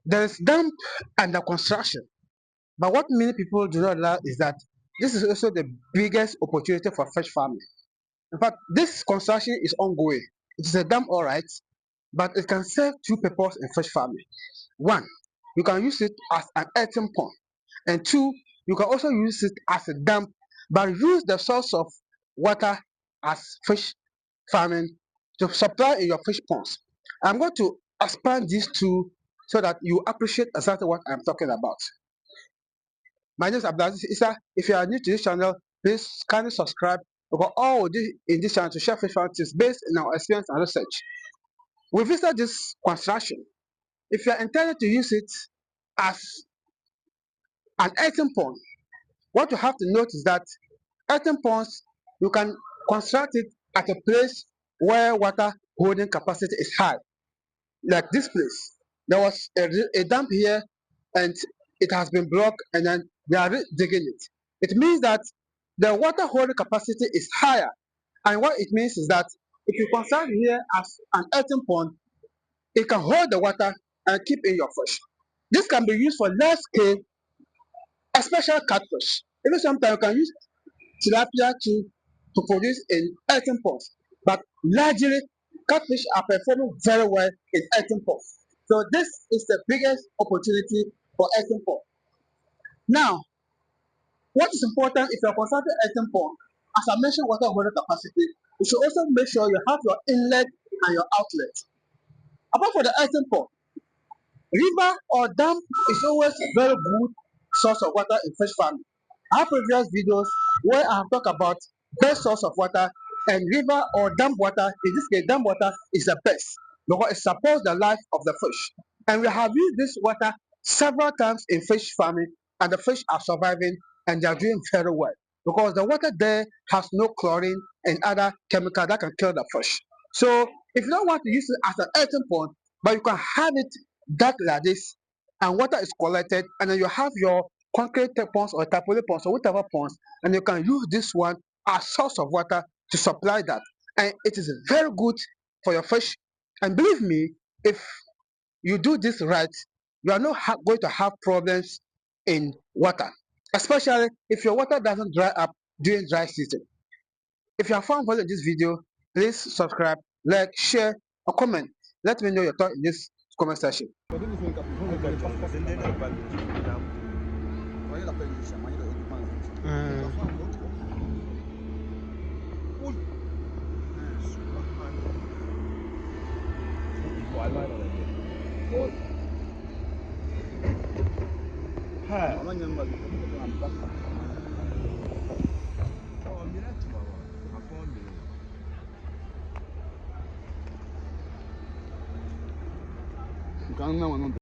There is dam under construction, but what many people do not know is that this is also the biggest opportunity for fish farming. In fact, this construction is ongoing. It is a dam, all right, but it can serve two purposes in fish farming. One, you can use it as an earthen pond, and two, you can also use it as a dam, but use the source of water as fish farming to supply in your fish ponds. I'm going to expand these two so that you appreciate exactly what I'm talking about. My name is Abdulaziz Issa. If you are new to this channel, please kindly subscribe because all we do in this channel to share fish farming tips based on our experience and research. We visited this construction. If you are intended to use it as an earthen pond, what you have to note is that earthen ponds, you can construct it at a place where water holding capacity is high. Like this place, there was a dump here and it has been blocked and then they are digging it. It means that the water holding capacity is higher. And what it means is that if you construct here as an earthen pond, it can hold the water and keep in your fish. This can be used for large scale, especially catfish. Even sometimes you can use tilapia to produce in earthen ponds. But largely, catfish are performing very well in earthen ponds. So this is the biggest opportunity for earthen pond. Now, what is important if you are constructing earthen pond, as I mentioned, water holding capacity, you should also make sure you have your inlet and your outlet. Apart from the earthen pond, river or dam is always a very good source of water in fish farming. I have previous videos where I have talked about best source of water, and river or dam water, in this case dam water is the best because it supports the life of the fish. And we have used this water several times in fish farming and the fish are surviving and they are doing very well because the water there has no chlorine and other chemical that can kill the fish. So if you don't want to use it as an earthen pond, but you can have it dark like this and water is collected and then you have your concrete ponds or tapoli ponds or whatever ponds and you can use this one as source of water to supply that, and it is very good for your fish. And believe me, if you do this right, you are not going to have problems in water, especially if your water doesn't dry up during dry season. If you have found value in this video, please subscribe, like, share, or comment. Let me know your thought in this comment section.